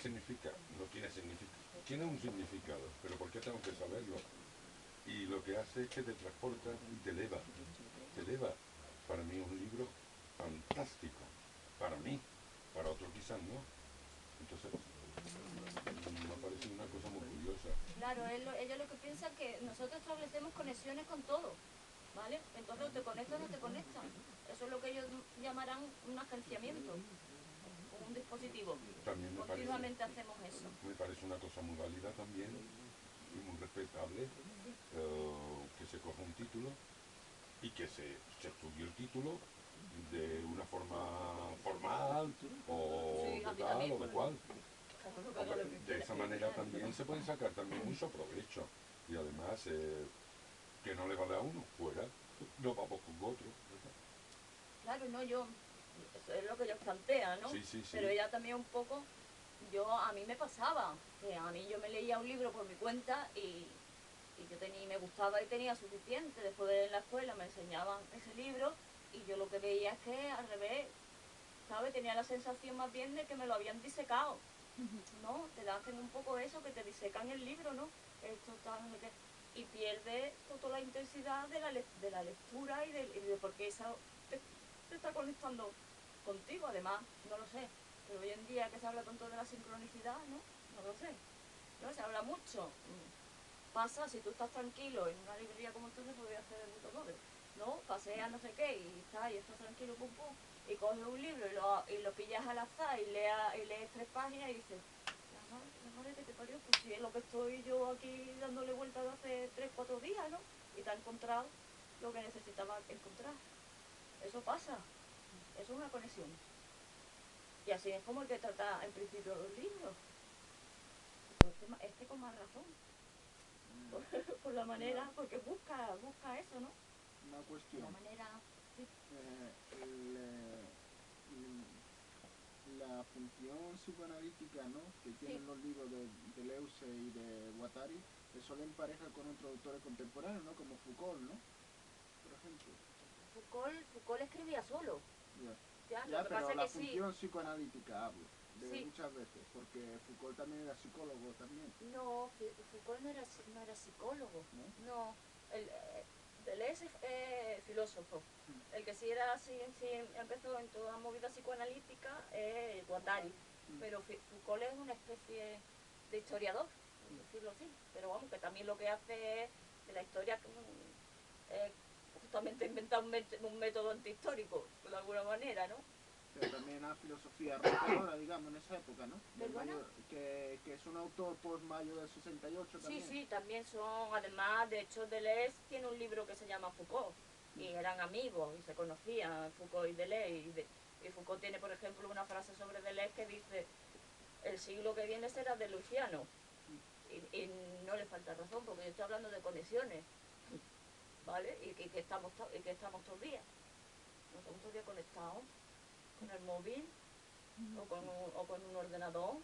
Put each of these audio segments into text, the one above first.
significa? No tiene significado. Tiene un significado, pero ¿por qué tengo que saberlo? Y lo que hace es que te transporta y te eleva. Te eleva. Para mí es un libro fantástico. Para mí. Para otros quizás no. Entonces, me parece una cosa muy curiosa. Claro, ellos lo que piensan es que nosotros establecemos conexiones con todo, ¿vale? Entonces o te conectan o no te conectan. Eso es lo que ellos llamarán un agenciamiento, o un dispositivo. También Continuamente hacemos eso. me parece una cosa muy válida también y muy respetable que se coja un título y que se estudie el título de una forma formal o Sí, a de mí tal también. o de cual. Cada uno que haga Hombre, lo que de quiera. esa manera también se pueden sacar también mucho provecho. Y además, que no le vale a uno, fuera, no vamos con otro. ¿Verdad? Claro, no, eso es lo que ellos plantean, ¿no? Sí, sí, sí. Pero ella también un poco, a mí me pasaba, que a mí yo me leía un libro por mi cuenta y yo tenía, me gustaba y tenía suficiente. Después de la escuela me enseñaban ese libro y yo lo que veía es que al revés, ¿sabes? Tenía la sensación más bien de que me lo habían disecado, ¿no? Te hacen un poco eso, que te disecan el libro, ¿no? Esto está, no sé qué. Y pierdes toda la intensidad de la lectura y de por qué eso te está conectando contigo. Además, no lo sé, pero hoy en día que se habla tanto de la sincronicidad, ¿no? No lo sé, ¿no? Se habla mucho. Pasa, si tú estás tranquilo en una librería como esto, se podría hacer de puto madre, ¿no? Paseas no sé qué y estás tranquilo, pum pum, y coges un libro y lo pillas al azar y lees 3 páginas y dices, la madre que te parió, pues si es lo que estoy yo aquí dándole vueltas de hace 3, 4 días, ¿no? Y te ha encontrado lo que necesitaba encontrar. Eso pasa, eso es una conexión. Y así es como hay que tratar en principio los libros. Este con más razón. Por la manera, porque busca eso, ¿no? Una cuestión. La manera, sí. La función psicoanalítica, ¿no?, que tienen Sí. los libros de Deleuze y de Guattari, eso le empareja con otros autores contemporáneos, ¿no?, como Foucault, ¿no?, por ejemplo. Foucault escribía solo. Lo Ya, que pero pasa es la que sí. función psicoanalítica hablo, de Sí. muchas veces, porque Foucault también era psicólogo también, No, Foucault no era psicólogo. ¿no? No. Deleuze es filósofo. El que sí era sí empezó en toda movida psicoanalítica es Guattari. Pero Foucault es una especie de historiador, por decirlo así. Pero vamos, que también lo que hace es de la historia justamente inventar un método antihistórico, de alguna manera, ¿no? Pero también la filosofía rompedora, digamos, en esa época, ¿no? ¿Perdona? Que es un autor post-mayo del 68 también. Sí, también son, además, de hecho, Deleuze tiene un libro que se llama Foucault, y eran amigos, y se conocían, Foucault y Deleuze, y Foucault tiene, por ejemplo, una frase sobre Deleuze que dice, el siglo que viene será deluciano, y no le falta razón, porque yo estoy hablando de conexiones, ¿vale? Y que estamos todos los días, no estamos todos los días conectados con el móvil, o con un ordenador.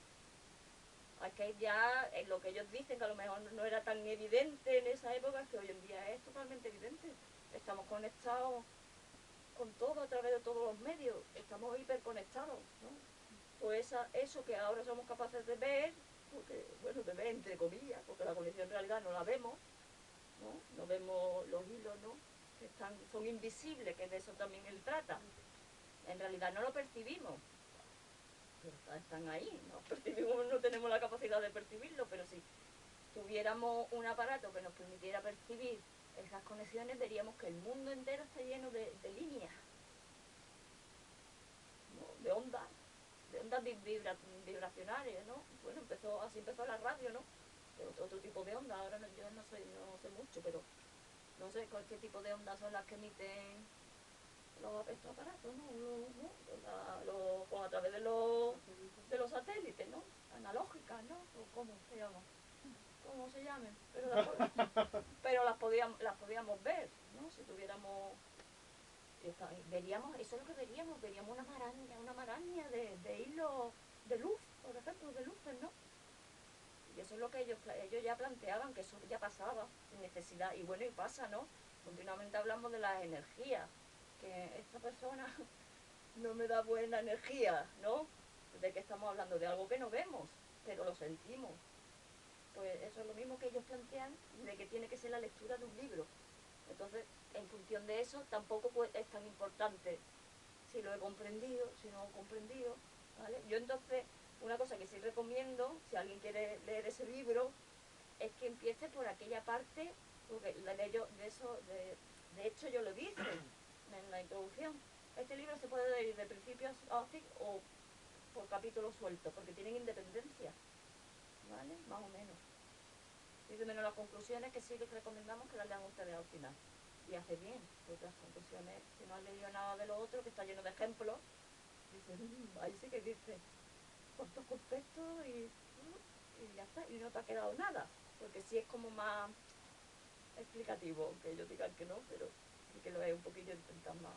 Es que ya lo que ellos dicen, que a lo mejor no era tan evidente en esa época, es que hoy en día es totalmente evidente. Estamos conectados con todo a través de todos los medios, estamos hiperconectados, ¿no? Pues eso que ahora somos capaces de ver, porque, bueno, de ver entre comillas, porque la conexión en realidad no la vemos, ¿no? No vemos los hilos, ¿no? Que son invisibles, que de eso también él trata. En realidad no lo percibimos, pero están ahí, ¿no? Percibimos, no tenemos la capacidad de percibirlo, pero si tuviéramos un aparato que nos permitiera percibir esas conexiones, veríamos que el mundo entero está lleno de líneas, ¿no? De ondas vibracionales, ¿no? Bueno, así empezó la radio, ¿no? De otro tipo de ondas. Ahora yo no sé mucho, pero no sé qué tipo de ondas son las que emiten estos aparatos, ¿no? A través de los satélites, ¿no? Analógicas, ¿no? ¿O cómo se llama? ¿Cómo se llamen? Pero las podíamos ver, ¿no? Si tuviéramos, veríamos, eso es lo que veríamos una maraña de hilos de luz, por ejemplo, de luces, ¿no? Y eso es lo que ellos ya planteaban, que eso ya pasaba, sin necesidad, y bueno, y pasa, ¿no? Continuamente hablamos de las energías, que esta persona no me da buena energía, ¿no? ¿De qué estamos hablando? De algo que no vemos, pero lo sentimos. Pues eso es lo mismo que ellos plantean, de que tiene que ser la lectura de un libro. Entonces, en función de eso, tampoco es tan importante si lo he comprendido, si no lo he comprendido, ¿vale? Yo entonces, una cosa que sí recomiendo, si alguien quiere leer ese libro, es que empiece por aquella parte, porque de hecho yo lo dije en la introducción. Este libro se puede leer de principio a fin o por capítulos sueltos, porque tienen independencia, ¿vale? Más o menos. Y de menos las conclusiones, que sí les recomendamos que las lean ustedes al final. Y hace bien, porque las conclusiones, si no has leído nada de lo otro, que está lleno de ejemplos, dices, ahí sí que dice cuántos conceptos y ya está, y no te ha quedado nada. Porque sí es como más explicativo, aunque ellos digan que no, pero sí que lo es un poquillo, intentan más.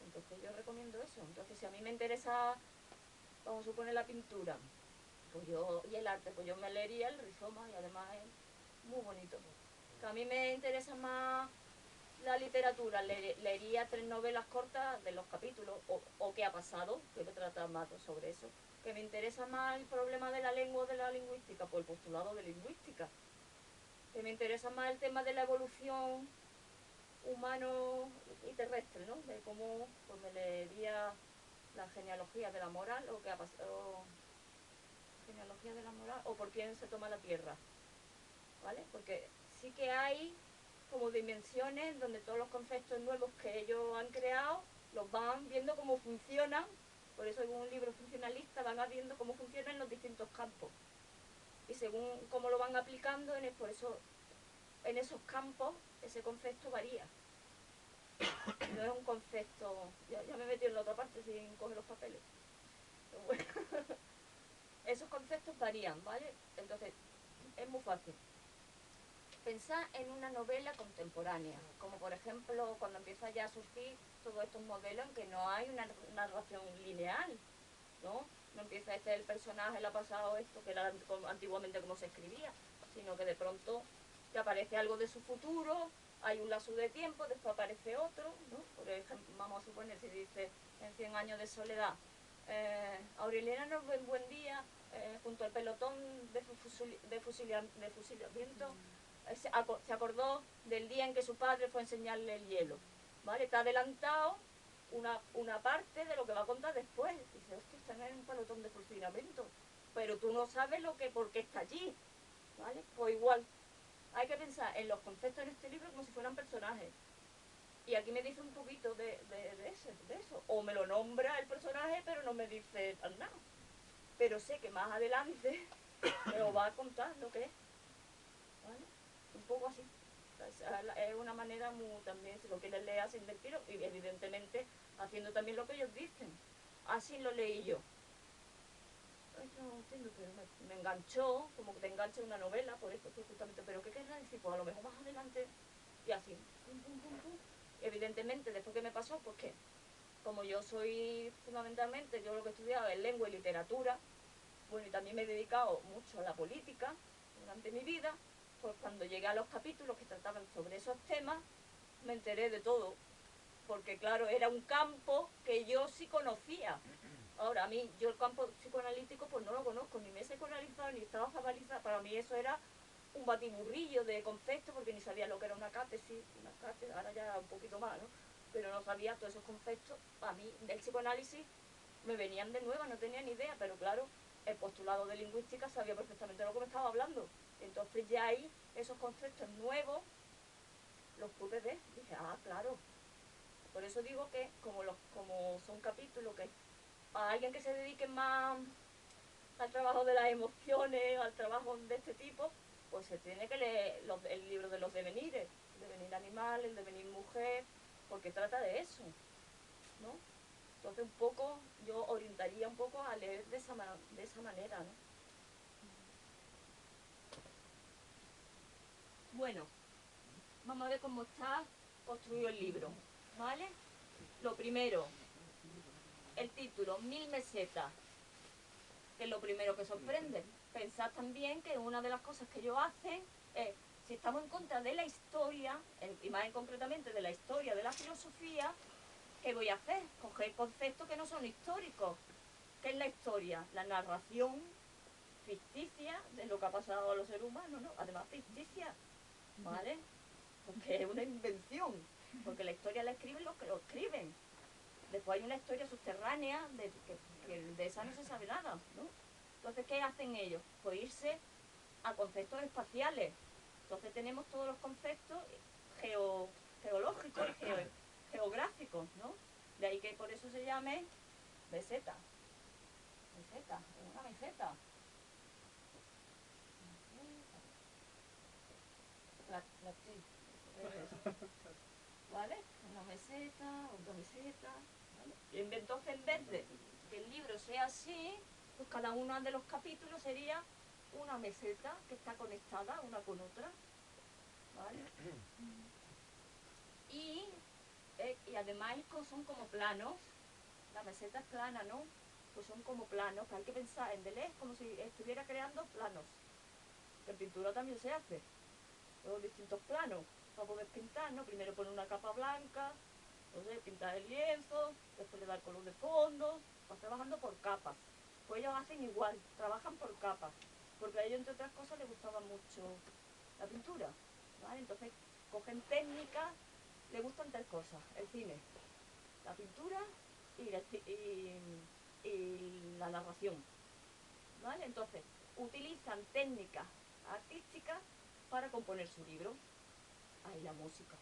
Entonces yo recomiendo eso. Entonces si a mí me interesa, vamos a suponer la pintura, pues yo, y el arte, pues yo me leería el Rizoma, y además es muy bonito. Que a mí me interesa más la literatura, leería 3 novelas cortas de los capítulos, o qué ha pasado, que trata más sobre eso. Que me interesa más el problema de la lengua o de la lingüística, pues el postulado de lingüística. Que me interesa más el tema de la evolución humano y terrestre, ¿no? De cómo, pues me leería la genealogía de la moral, o qué ha pasado, genealogía de la moral, o por quién se toma la tierra, ¿vale? Porque sí que hay como dimensiones donde todos los conceptos nuevos que ellos han creado los van viendo cómo funcionan. Por eso en un libro funcionalista van viendo cómo funcionan los distintos campos, y según cómo lo van aplicando, por eso en esos campos ese concepto varía. No es un concepto, ya me he metido en la otra parte sin coger los papeles, pero bueno. Esos conceptos varían, ¿vale? Entonces es muy fácil pensar en una novela contemporánea, como por ejemplo cuando empieza ya a surgir todos estos modelos en que no hay una narración lineal, ¿no? No empieza el personaje, le ha pasado esto, que era antiguamente como se escribía, sino que de pronto te aparece algo de su futuro, hay un lazo de tiempo, después aparece otro, ¿no? Por ejemplo, vamos a suponer, si dice en 100 años de soledad, Aureliana nos ve un buen día, junto al pelotón de fusilamiento, se acordó del día en que su padre fue a enseñarle el hielo, ¿vale? Está adelantado una parte de lo que va a contar después. Dice, hostia, está en un pelotón de fusilamiento, pero tú no sabes por qué está allí, ¿vale? Pues igual, hay que pensar en los conceptos en este libro como si fueran personajes. Y aquí me dice un poquito de eso. O me lo nombra el personaje, pero no me dice nada. Pero sé que más adelante me lo va a contar lo que es, ¿vale? Un poco así. Es una manera muy, también, si lo quieres leer sin del tiro, y evidentemente haciendo también lo que ellos dicen. Así lo leí yo. Es que no lo entiendo, pero me enganchó, como que te engancha una novela, por esto, pues justamente, pero ¿qué querrá decir? Pues a lo mejor más adelante, y así, pum, pum, pum, pum. Evidentemente, después que me pasó, pues que, como yo soy fundamentalmente, yo lo que he estudiado es lengua y literatura, bueno, y también me he dedicado mucho a la política durante mi vida, pues cuando llegué a los capítulos que trataban sobre esos temas, me enteré de todo, porque claro, era un campo que yo sí conocía. Ahora, a mí, yo el campo psicoanalítico pues no lo conozco, ni me he psicoanalizado, ni estaba fabalizada. Para mí eso era un batiburrillo de conceptos, porque ni sabía lo que era una catesis, ahora ya un poquito más, ¿no? Pero no sabía todos esos conceptos. A mí, del psicoanálisis, me venían de nueva, no tenía ni idea, pero claro, el postulado de lingüística sabía perfectamente lo que me estaba hablando. Entonces ya ahí, esos conceptos nuevos, los pude ver. Dije, ah, claro. Por eso digo que como son capítulos que a alguien que se dedique más al trabajo de las emociones, al trabajo de este tipo, pues se tiene que leer el libro de los devenires, el devenir animal, el devenir mujer, porque trata de eso, ¿no? Entonces un poco, yo orientaría un poco a leer de esa manera, ¿no? Bueno, vamos a ver cómo está construido el libro, ¿vale? Lo primero, el título, 1000 mesetas, que es lo primero que sorprende. Pensad también que una de las cosas que ellos hacen es, si estamos en contra de la historia, y más concretamente de la historia de la filosofía, ¿qué voy a hacer? Coger conceptos que no son históricos. ¿Qué es la historia? La narración ficticia de lo que ha pasado a los seres humanos, ¿no? Además ficticia, ¿vale? Porque es una invención, porque la historia la escriben los que lo escriben. Después hay una historia subterránea que de esa no se sabe nada, ¿no? Entonces, ¿qué hacen ellos? Pues irse a conceptos espaciales. Entonces tenemos todos los conceptos geológicos, geográficos, ¿no? De ahí que por eso se llame meseta. Meseta, es una meseta. ¿Vale? Una meseta, otra meseta, ¿vale? Y entonces en vez de que el libro sea así, pues cada uno de los capítulos sería una meseta que está conectada una con otra, ¿vale? Y además son como planos, la meseta es plana, ¿no? Pues son como planos, que hay que pensar en Deleuze como si estuviera creando planos, que en pintura también se hace, los distintos planos, para poder pintar, ¿no? Primero poner una capa blanca, entonces pintar el lienzo, después le dar color de fondo, vas trabajando por capas. Pues ellos hacen igual, trabajan por capas, porque a ellos, entre otras cosas, les gustaba mucho la pintura, ¿vale? Entonces cogen técnicas, les gustan tres cosas: el cine, la pintura y la narración, ¿vale? Entonces utilizan técnicas artísticas para componer su libro. Ahí la música.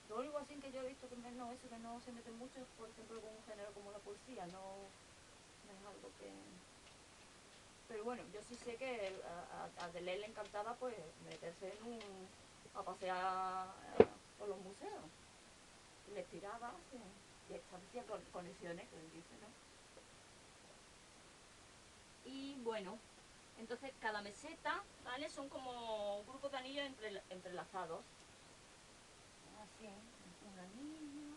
Lo único así que yo he visto que no se mete mucho es, por ejemplo, con un género como la poesía, no es algo que... Pero bueno, yo sí sé que a Deleuze le encantaba pues meterse a pasear por los museos. Y les tiraba y establecía conexiones, que les dice, ¿no? Y bueno, entonces cada meseta, ¿vale? Son como grupos de anillos entrelazados. Así, un anillo,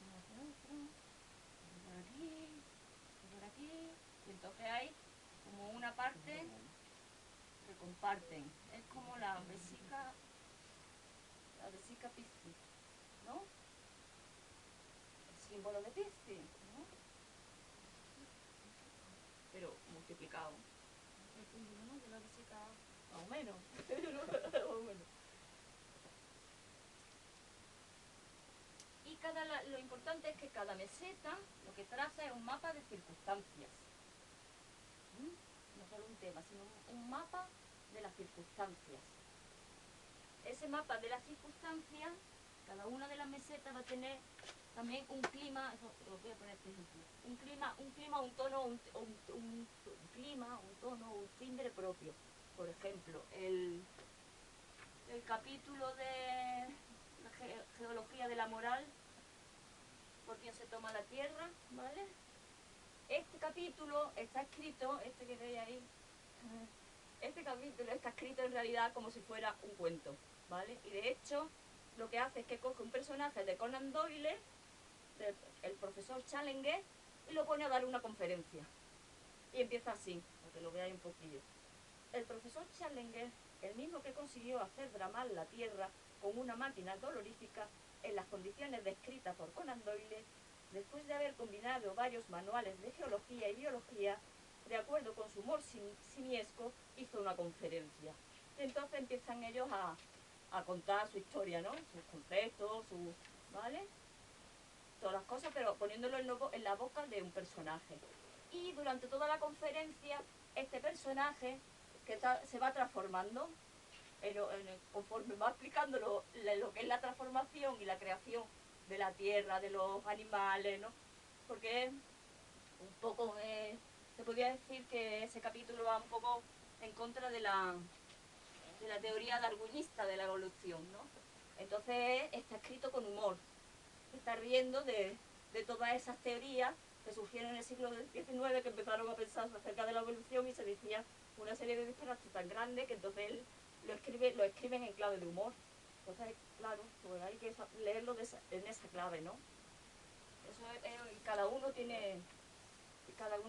uno hacia otro, por aquí, por aquí. Y entonces hay como una parte que comparten. Es como la vesica Piscis, ¿no? El símbolo de Piscis, ¿no? Pero multiplicado. El símbolo, ¿no? De la vesica, más o menos. Más o menos. Y lo importante es que cada meseta lo que traza es un mapa de circunstancias. No solo un tema, sino un mapa de las circunstancias. Ese mapa de las circunstancias, cada una de las mesetas va a tener también un clima, eso os voy a poner este ejemplo, un clima, un tono, un clima, un tono, un timbre propio. Por ejemplo, el capítulo de la geología de la moral, por quién se toma la tierra, ¿vale? Este capítulo está escrito, este que veis ahí, este capítulo está escrito en realidad como si fuera un cuento, ¿vale? Y de hecho, lo que hace es que coge un personaje de Conan Doyle, el profesor Challenger, y lo pone a dar una conferencia. Y empieza así, para que lo veáis un poquillo. El profesor Challenger, el mismo que consiguió hacer dramar la Tierra con una máquina dolorífica en las condiciones descritas por Conan Doyle, después de haber combinado varios manuales de geología y biología, de acuerdo con su humor simiesco, hizo una conferencia. Y entonces empiezan ellos a contar su historia, ¿no? Sus conceptos, ¿vale? Todas las cosas, pero poniéndolo en la boca de un personaje. Y durante toda la conferencia, este personaje se va transformando, conforme va explicando lo que es la transformación y la creación de la tierra, de los animales, ¿no? Porque un poco, se podría decir que ese capítulo va un poco en contra de la teoría darwinista de la evolución, ¿no? Entonces está escrito con humor, está riendo de todas esas teorías que surgieron en el siglo XIX, que empezaron a pensar acerca de la evolución y se decía una serie de disparates tan grandes que entonces él lo escriben en clave de humor. Entonces, claro, pues hay que leerlo en esa clave, ¿no? Eso es, cada uno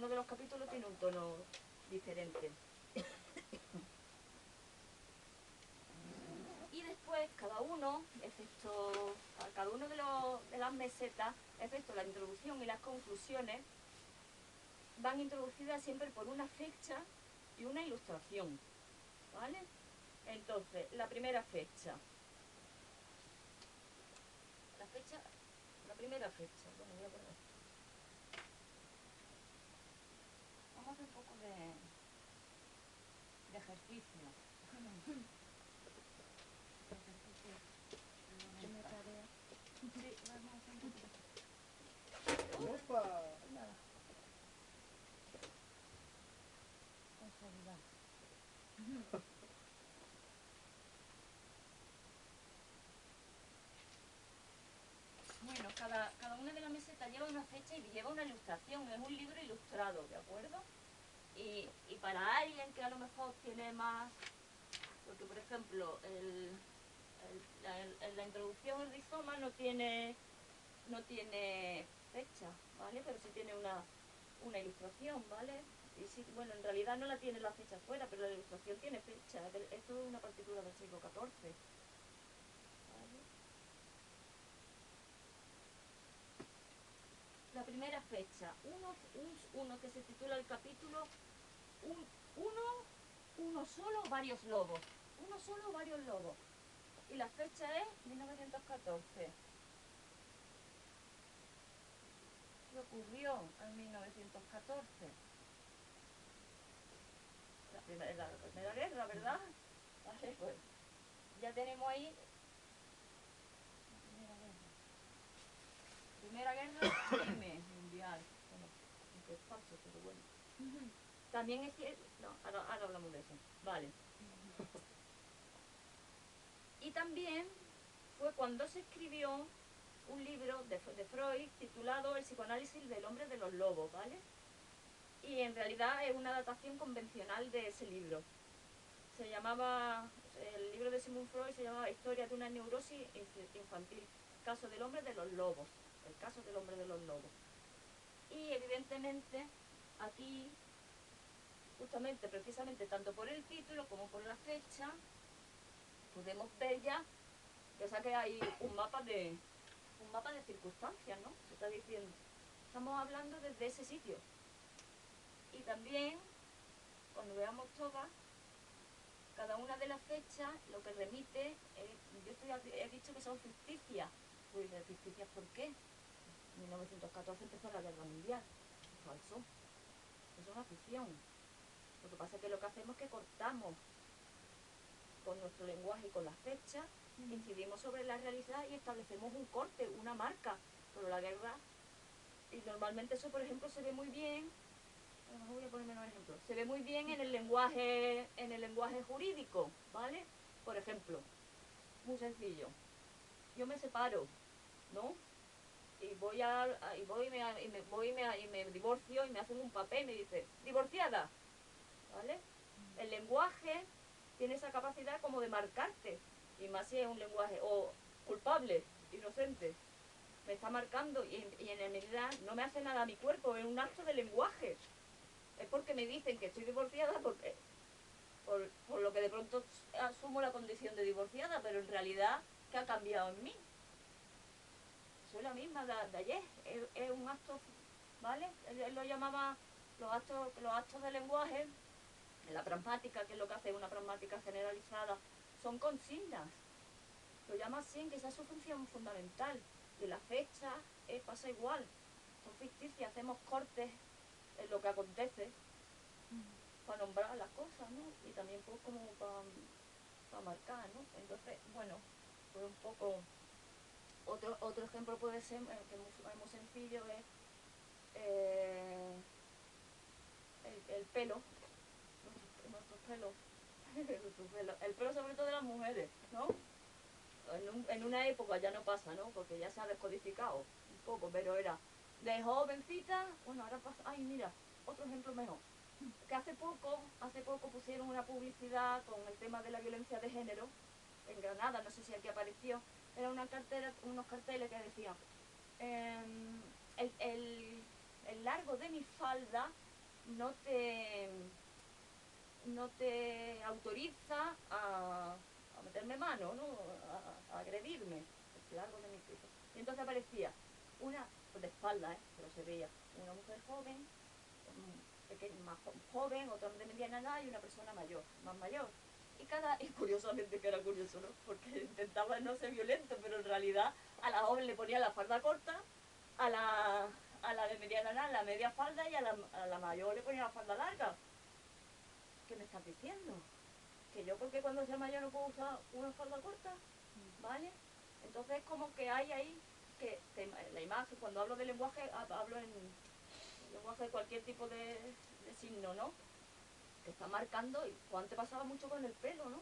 de los capítulos tiene un tono diferente. Y después cada uno de las mesetas, excepto la introducción y las conclusiones, van introducidas siempre por una fecha y una ilustración, ¿vale? Entonces, la primera fecha. La primera fecha, bueno, voy a poner esto. Vamos a hacer un poco de ejercicio. De ejercicio Una mental. tarea. Sí, vamos a hacer un poquito. ¡Opa! Nada. Con seriedad. Bueno, cada una de las mesetas lleva una fecha y lleva una ilustración. Es un libro ilustrado, ¿de acuerdo? Y para alguien que a lo mejor tiene más... Porque, por ejemplo, la introducción al rizoma no tiene fecha, ¿vale? Pero sí tiene una ilustración, ¿vale? Y sí, bueno, en realidad no la tiene la fecha fuera, pero la ilustración tiene fecha. Esto es una partitura del siglo XIV. ¿Vale? La primera fecha, uno que se titula el capítulo uno solo o varios lobos. Uno solo o varios lobos. Y la fecha es 1914. ¿Qué ocurrió en 1914? La Primera Guerra, ¿verdad? Vale, pues ya tenemos ahí la Primera Guerra Mundial. Bueno, aunque es falso, pero bueno. También es cierto... No, ahora hablamos de eso. Vale. Y también fue cuando se escribió un libro de Freud titulado El psicoanálisis del hombre de los lobos, ¿vale? Y en realidad es una adaptación convencional de ese libro. Se llamaba, el libro de Sigmund Freud se llamaba Historia de una neurosis infantil, caso del hombre de los lobos, el caso del hombre de los lobos. Y evidentemente aquí, justamente, precisamente, tanto por el título como por la fecha, podemos ver ya que saque ahí un mapa de circunstancias, ¿no? Se está diciendo, estamos hablando desde ese sitio. Y también, cuando veamos todas, cada una de las fechas, lo que remite, he dicho que son ficticias. Pues ficticias, ¿por qué? En 1914 empezó la Guerra Mundial. Falso. Es una ficción. Lo que pasa es que lo que hacemos es que cortamos con nuestro lenguaje y con las fechas, incidimos sobre la realidad y establecemos un corte, una marca. Pero la guerra, y normalmente eso, por ejemplo, se ve muy bien, a lo mejor voy a ponerme un ejemplo, se ve muy bien en el lenguaje jurídico, ¿vale? Por ejemplo, muy sencillo, yo me separo, ¿no? Y me divorcio y me hacen un papel y me dice, divorciada, ¿vale? El lenguaje tiene esa capacidad como de marcarte, y más si es un lenguaje, o culpable, inocente, me está marcando, y en realidad no me hace nada a mi cuerpo, es un acto de lenguaje. Es porque me dicen que estoy divorciada por lo que de pronto asumo la condición de divorciada, pero en realidad, ¿qué ha cambiado en mí? Soy la misma de ayer, es un acto, ¿vale? Él lo llamaba los actos de lenguaje, en la pragmática, que es lo que hace una pragmática generalizada, son consignas. Lo llama así, que esa es su función fundamental. Y la fecha pasa igual, son ficticias, hacemos cortes en lo que acontece para nombrar las cosas, ¿no? Y también pues como para marcar, ¿no? Entonces, bueno, pues un poco... Otro ejemplo puede ser, que es muy sencillo, es el pelo, nuestros pelos, el pelo sobre todo de las mujeres, ¿no? En una época ya no pasa, ¿no? Porque ya se ha descodificado un poco, pero era de jovencita, bueno, ahora pasa, ay, mira, otro ejemplo mejor, que hace poco pusieron una publicidad con el tema de la violencia de género en Granada, no sé si aquí apareció, era unos carteles que decían el largo de mi falda no te autoriza a meterme mano, ¿no? A agredirme, el largo de mi pito. Y entonces aparecía una, pues de espalda, pero se veía una mujer joven, más joven, otro de mediana edad y una persona mayor, más mayor. Y curiosamente, que era curioso, ¿no? Porque intentaba no ser violento, pero en realidad a la joven le ponía la falda corta, a la de mediana edad la media falda y a la mayor le ponía la falda larga. ¿Qué me estás diciendo? Que yo porque cuando sea mayor no puedo usar una falda corta, ¿vale? Entonces como que hay ahí que la imagen, cuando hablo de lenguaje, hablo en lenguaje de cualquier tipo de signo, ¿no? Que está marcando, y antes pasaba mucho con el pelo, ¿no?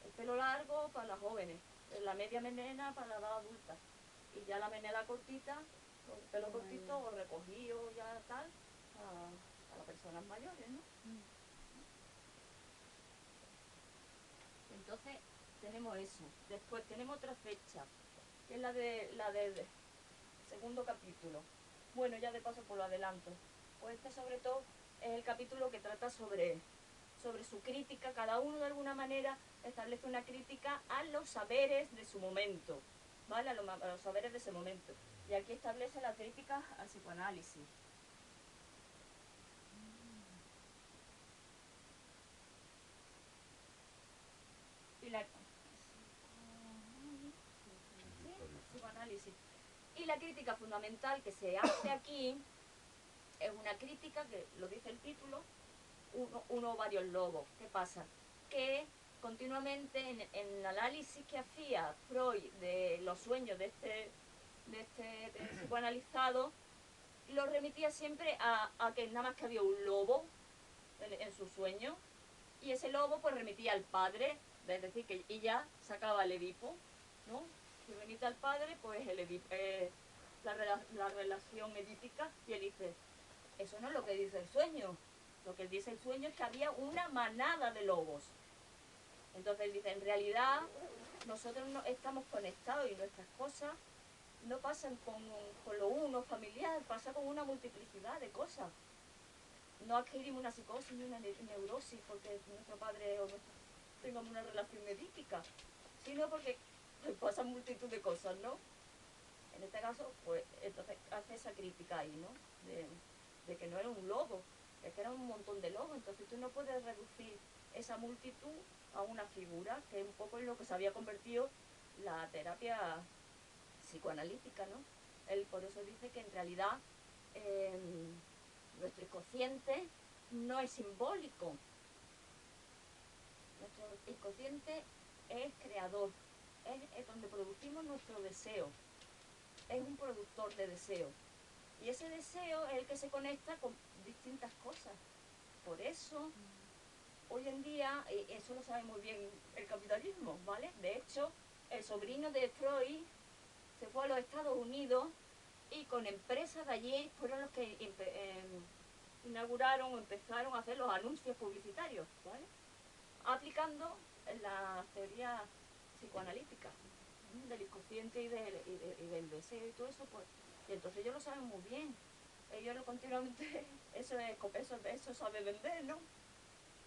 El pelo largo para las jóvenes, la media melena para la edad adulta, y ya la melena cortita, con el pelo cortito o recogido ya tal, a las personas mayores, ¿no? Entonces tenemos eso. Después tenemos otra fecha, que es la del segundo capítulo. Bueno, ya de paso por lo adelanto. Pues este sobre todo es el capítulo que trata sobre su crítica. Cada uno de alguna manera establece una crítica a los saberes de su momento, ¿vale? A los saberes de ese momento. Y aquí establece la crítica al psicoanálisis. Y la psicoanálisis. Y la crítica fundamental que se hace aquí es una crítica que, lo dice el título, uno o varios lobos. ¿Qué pasa? Que continuamente en el análisis que hacía Freud de los sueños de este psicoanalizado, lo remitía siempre a que nada más que había un lobo en su sueño, y ese lobo pues remitía al padre, es decir, que ella sacaba el Edipo, ¿no? Si remite al padre, pues el Edipo, la relación edípica, y él dice, eso no es lo que dice el sueño. Lo que dice el sueño es que había una manada de lobos. Entonces él dice, en realidad nosotros no estamos conectados y nuestras cosas no pasan con lo uno familiar, pasa con una multiplicidad de cosas. No adquirimos una psicosis ni una neurosis porque nuestro padre o tengamos una relación edípica, sino porque pasan multitud de cosas, ¿no? En este caso, pues entonces hace esa crítica ahí, ¿no? De que no era un lobo, es que era un montón de lobos. Entonces tú no puedes reducir esa multitud a una figura, que es un poco en lo que se había convertido la terapia psicoanalítica, ¿no? Él por eso dice que en realidad nuestro inconsciente no es simbólico. Nuestro inconsciente es creador, es donde producimos nuestro deseo, es un productor de deseo. Y ese deseo es el que se conecta con distintas cosas. Por eso, hoy en día, eso lo sabe muy bien el capitalismo, ¿vale? De hecho, el sobrino de Freud se fue a los Estados Unidos y con empresas de allí fueron los que inauguraron o empezaron a hacer los anuncios publicitarios, ¿vale? Aplicando la teoría psicoanalítica del inconsciente y del deseo y todo eso, pues. Y entonces ellos lo saben muy bien. Ellos lo continuamente, eso sabe vender, ¿no?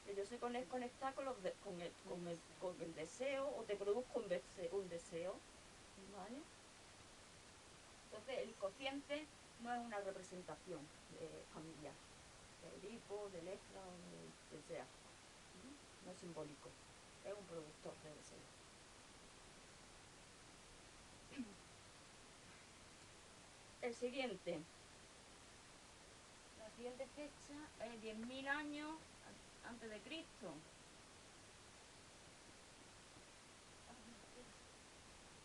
Ellos se conectan con el deseo, o te produzco un deseo, ¿vale? Entonces el inconsciente no es una representación familiar, del Edipo, del Electra o de quien sea. No es simbólico, es un productor de deseo. El siguiente. La siguiente fecha es 10.000 años antes de Cristo.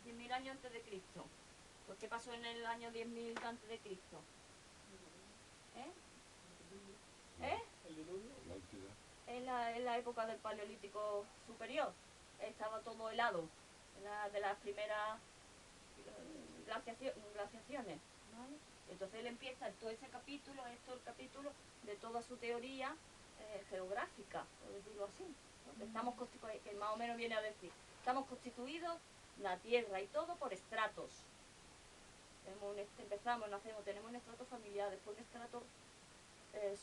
10.000 años antes de Cristo. Pues ¿qué pasó en el año 10.000 antes de Cristo? ¿Eh? El diluvio. En la época del Paleolítico Superior. Estaba todo helado. De las primeras glaciaciones. ¿Vale? Entonces él empieza todo ese capítulo, el capítulo de toda su teoría geográfica, por decirlo así. Estamos que más o menos viene a decir, estamos constituidos, la Tierra y todo, por estratos. Tenemos un estrato familiar, después un estrato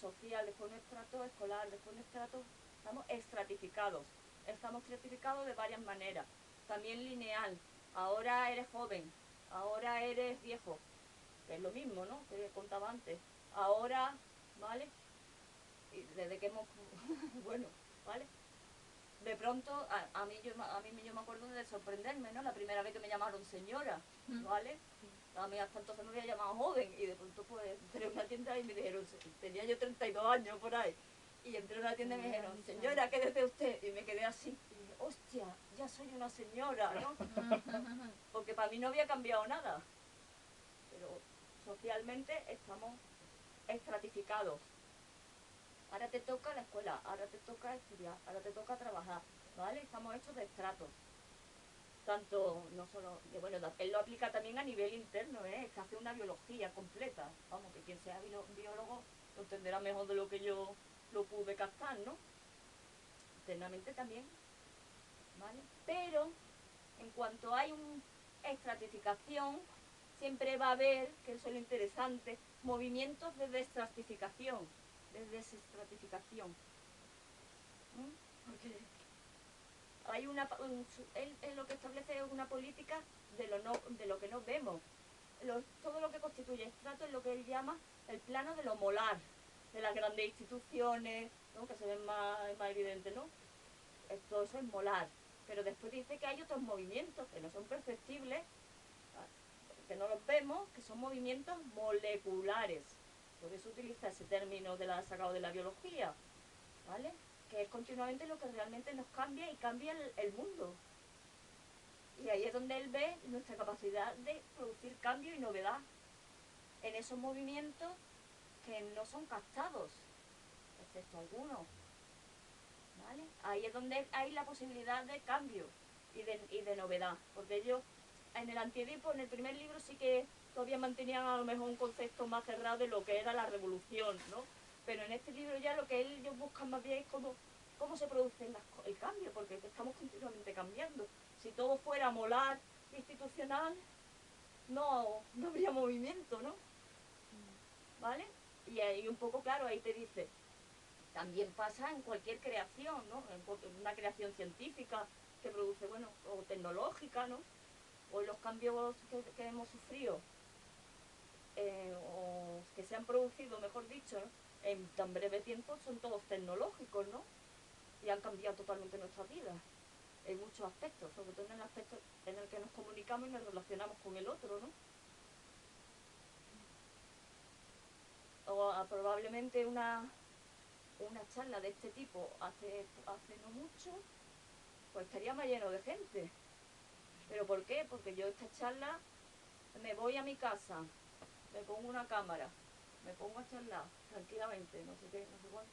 social, después un estrato escolar, después un estrato... Estamos estratificados. Estamos estratificados de varias maneras. También lineal. Ahora eres joven, ahora eres viejo, que es lo mismo, ¿no? Que contaba antes. Ahora, ¿vale? y desde que hemos, bueno, ¿vale? De pronto, a mí yo me acuerdo de sorprenderme, ¿no? La primera vez que me llamaron señora, ¿vale? A mí hasta entonces me había llamado joven y de pronto pues entré a una tienda y me dijeron, tenía yo 32 años por ahí, y entré a una tienda y me dijeron, señora, quédese usted, y me quedé así, y dije, hostia, ya soy una señora, ¿no? Porque para mí no había cambiado nada, pero socialmente estamos estratificados. Ahora te toca la escuela, ahora te toca estudiar, ahora te toca trabajar, ¿vale? Estamos hechos de estratos. Tanto, no solo, y bueno, él lo aplica también a nivel interno, ¿eh? Es que hace una biología completa. Vamos, que quien sea biólogo lo entenderá mejor de lo que yo lo pude captar, ¿no? Internamente también, ¿vale? Pero, en cuanto hay una estratificación, siempre va a haber, que eso es lo interesante, movimientos de destratificación, de desestratificación. Porque hay él lo que establece es una política de lo que no vemos. Todo lo que constituye estrato es lo que él llama el plano de lo molar, de las grandes instituciones, ¿no? Que se ven más evidentes, ¿no? Todo eso es molar. Pero después dice que hay otros movimientos que no son perceptibles, que no los vemos, que son movimientos moleculares. Por eso utiliza ese término sacado de la biología, ¿vale? Que es continuamente lo que realmente nos cambia y cambia el mundo. Y ahí es donde él ve nuestra capacidad de producir cambio y novedad en esos movimientos que no son captados, excepto algunos, ¿vale? Ahí es donde hay la posibilidad de cambio y de novedad, porque ellos en el Antiedipo, en el primer libro, sí que todavía mantenían a lo mejor un concepto más cerrado de lo que era la revolución, ¿no? Pero en este libro ya lo que ellos buscan más bien es cómo se produce el cambio, porque estamos continuamente cambiando. Si todo fuera molar, institucional, no habría movimiento, ¿no? ¿Vale? Y ahí un poco, claro, ahí te dice, también pasa en cualquier creación, ¿no? En una creación científica que produce, bueno, o tecnológica, ¿no? O los cambios que hemos sufrido, o que se han producido, mejor dicho, ¿no? En tan breve tiempo, son todos tecnológicos, ¿no? Y han cambiado totalmente nuestras vidas, en muchos aspectos, sobre todo en el aspecto en el que nos comunicamos y nos relacionamos con el otro, ¿no? O probablemente una charla de este tipo hace no mucho, pues estaría más lleno de gente. ¿Pero por qué? Porque yo esta charla me voy a mi casa, me pongo una cámara, me pongo a charlar tranquilamente, no sé qué, no sé cuánto,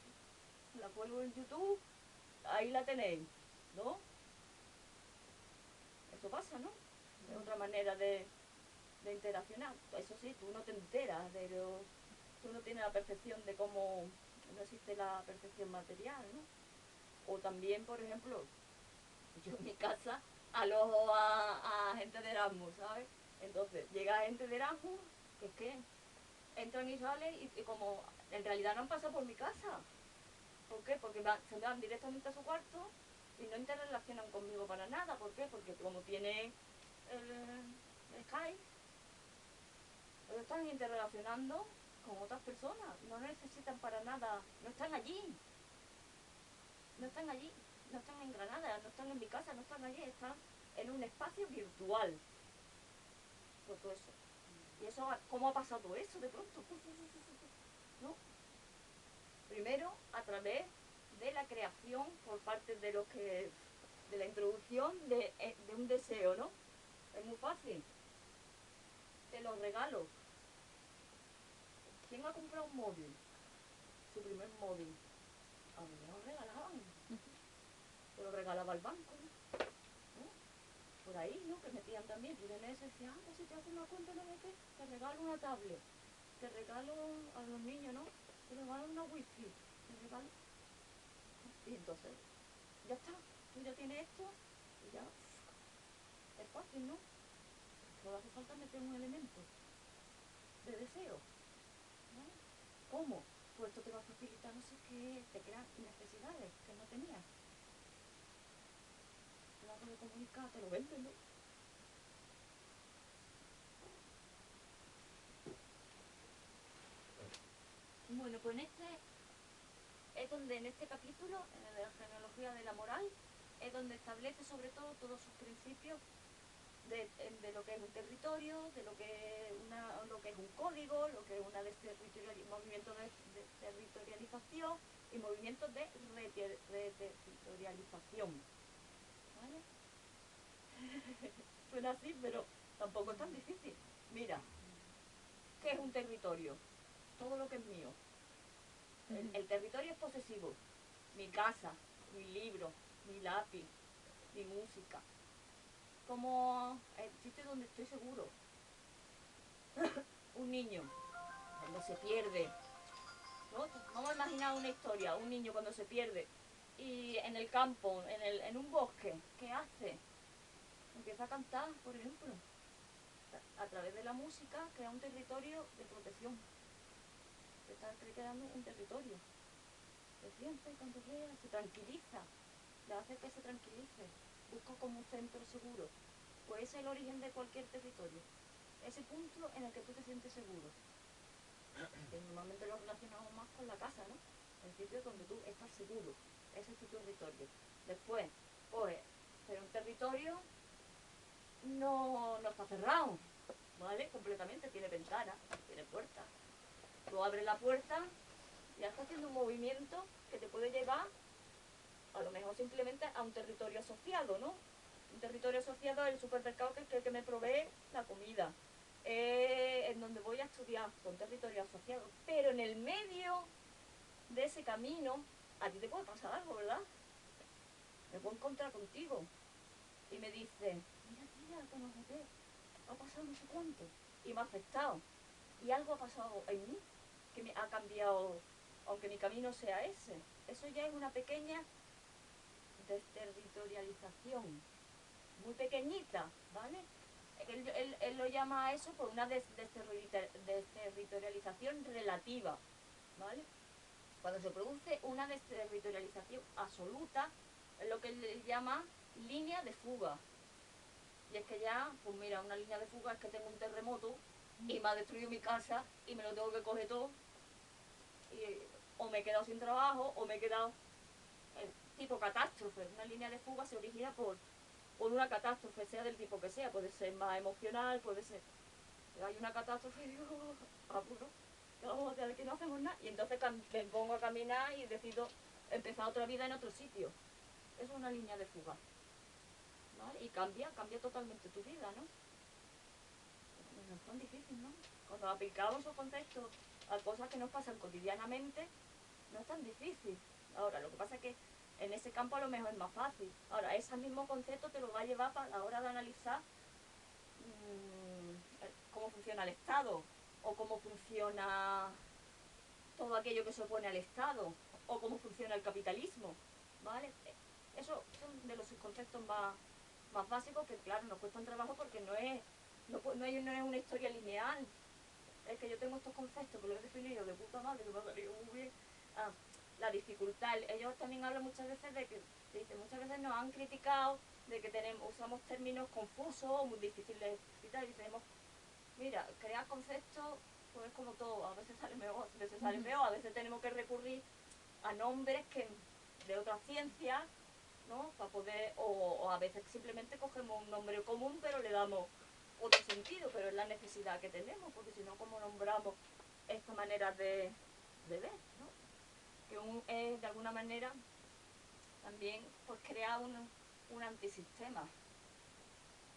la cuelgo en YouTube, ahí la tenéis, ¿no? Eso pasa, ¿no? Es otra manera de interaccionar. Eso sí, tú no te enteras, pero tú no tienes la percepción de cómo no existe la percepción material, ¿no? O también, por ejemplo, yo en mi casa alojo a gente de Erasmus, ¿sabes? Entonces, llega gente de Erasmus, que es que entran y salen y como en realidad no han pasado por mi casa. ¿Por qué? Porque se van directamente a su cuarto y no interrelacionan conmigo para nada. ¿Por qué? Porque como tienen el Skype, ellos están interrelacionando con otras personas. No necesitan para nada, no están allí. No están allí, no están en Granada, no están en mi casa, no están allí, están en un espacio virtual. Por todo eso. ¿Y eso cómo ha pasado eso de pronto? ¿No? Primero, a través de la creación por parte de los que de la introducción de un deseo, ¿no? Es muy fácil. Te lo regalo. ¿Quién ha comprado un móvil? Su primer móvil. A mí me lo regalaban. Te lo regalaba el banco, ¿no? Por ahí, ¿no? Que metían también. Y en eso decía, pues si te haces una cuenta, no metes, te regalo una tablet. Te regalo a los niños, ¿no? Te regalo una wifi. Te regalo. Y entonces, ya está. Tú ya tienes esto y ya es fácil, ¿no? Solo hace falta meter un elemento de deseo, ¿no? ¿Cómo? Pues esto te va a facilitar, no sé qué, te crean necesidades que no tenías. Te vas a poder comunicar, te lo venden, ¿no? Bueno, pues en es donde en este capítulo, en el de la genealogía de la moral, es donde establece sobre todo todos sus principios de lo que es un territorio, de lo que es un código, lo que es una movimiento de territorialización y movimientos de reterritorialización. ¿Vale? Suena así, pero tampoco es tan difícil. Mira, ¿qué es un territorio? Todo lo que es mío. El territorio es posesivo. Mi casa, mi libro, mi lápiz, mi música. Como el sitio donde estoy seguro. Un niño, cuando se pierde, ¿no? Vamos a imaginar una historia, un niño cuando se pierde y en el campo, en un bosque, ¿qué hace? Empieza a cantar, por ejemplo. A través de la música crea un territorio de protección. Se está creando un territorio. Se siente cuando vea, se tranquiliza, le hace que se tranquilice, busca como un centro seguro. Pues ese es el origen de cualquier territorio. Ese punto en el que tú te sientes seguro. Que normalmente lo relacionamos más con la casa, ¿no? El sitio donde tú estás seguro. Ese es tu territorio. Después, pues, pero un territorio no está cerrado, ¿vale? Completamente, tiene ventanas, tiene puertas. Tú abres la puerta y ya estás haciendo un movimiento que te puede llevar, a lo mejor simplemente a un territorio asociado, ¿no? Un territorio asociado es el supermercado que es el que me provee la comida. En donde voy a estudiar, son territorios asociados. Pero en el medio de ese camino, a ti te puede pasar algo, ¿verdad? Me puedo encontrar contigo y me dice, mira tía, que no sé qué, ha pasado no sé cuánto, y me ha afectado. Y algo ha pasado en mí, que me ha cambiado, aunque mi camino sea ese. Eso ya es una pequeña desterritorialización, muy pequeñita, ¿vale? Él lo llama a eso por una desterritorialización relativa, ¿vale? Cuando se produce una desterritorialización absoluta, es lo que él llama línea de fuga. Y es que ya, pues mira, una línea de fuga es que tengo un terremoto y me ha destruido mi casa y me lo tengo que coger todo. Y, o me he quedado sin trabajo o me he quedado tipo catástrofe. Una línea de fuga se origina por una catástrofe, sea del tipo que sea. Puede ser más emocional, puede ser... Hay una catástrofe y digo, bueno, ¿qué vamos a hacer? Aquí no hacemos nada. Y entonces me pongo a caminar y decido empezar otra vida en otro sitio. Eso es una línea de fuga. ¿Vale? Y cambia totalmente tu vida, ¿no? No es tan difícil, ¿no? Cuando aplicamos esos conceptos a cosas que nos pasan cotidianamente, no es tan difícil. Ahora, lo que pasa es que en ese campo a lo mejor es más fácil. Ahora, ese mismo concepto te lo va a llevar a la hora de analizar cómo funciona el Estado, o cómo funciona todo aquello que se opone al Estado, o cómo funciona el capitalismo, ¿vale? Eso son de los conceptos más básicos que, claro, nos cuestan trabajo porque no es una historia lineal. Es que yo tengo estos conceptos que los he definido de puta madre, que me ha salido muy bien. La dificultad. Ellos también hablan muchas veces de que, dicen, muchas veces nos han criticado de que usamos términos confusos o muy difíciles de explicar. Y decimos, mira, crear conceptos, pues es como todo, a veces sale mejor, a veces sale peor, a veces tenemos que recurrir a nombres de otras ciencias, ¿no? Para poder, o a veces simplemente cogemos un nombre común, pero le damos otro sentido, pero es la necesidad que tenemos, porque si no, ¿cómo nombramos esta manera de ver, ¿no? Que de alguna manera también pues crea un antisistema.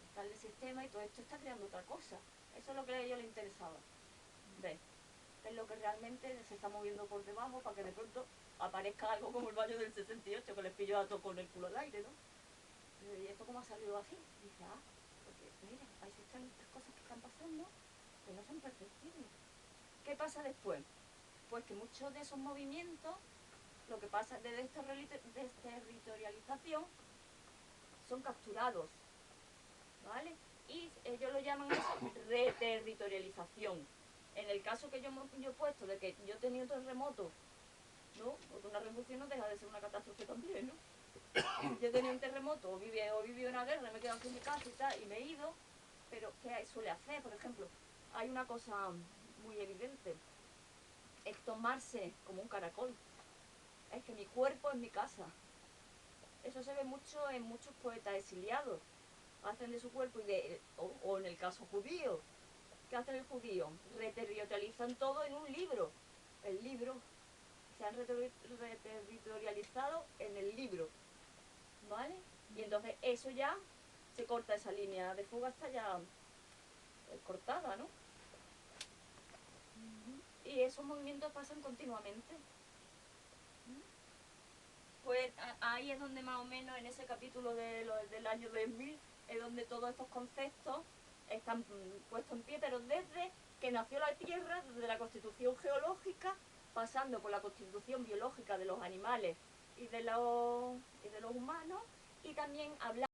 Está el sistema y todo esto está creando otra cosa. Eso es lo que a ellos les interesaba. Ver qué es lo que realmente se está moviendo por debajo para que de pronto aparezca algo como el baño del 68 que les pilló a todos con el culo al aire, ¿no? ¿Y esto cómo ha salido así? Y dice, porque mira, ahí están estas cosas que están pasando que no son perceptibles. ¿Qué pasa después? Pues que muchos de esos movimientos, lo que pasa de desterritorialización, son capturados, ¿vale? Y ellos lo llaman reterritorialización. En el caso que yo he puesto de que yo he tenido terremoto, ¿no? Porque una revolución no deja de ser una catástrofe también, ¿no? Yo he tenido un terremoto o viví una guerra, me he quedado sin mi casa y tal, y me he ido, pero ¿qué suele hacer? Por ejemplo, hay una cosa muy evidente, es tomarse como un caracol. es que mi cuerpo es mi casa. Eso se ve mucho en muchos poetas exiliados. Hacen de su cuerpo, o en el caso judío. ¿Qué hace el judío? Reterritorializan todo en un libro. El libro. Se han reterritorializado en el libro. ¿Vale? Y entonces eso ya se corta, esa línea de fuga está ya cortada, ¿no? Y esos movimientos pasan continuamente. Pues ahí es donde más o menos en ese capítulo del año 2000 es donde todos estos conceptos están puestos en pie, pero desde que nació la Tierra, desde la constitución geológica, pasando por la constitución biológica de los animales y de los humanos, y también hablando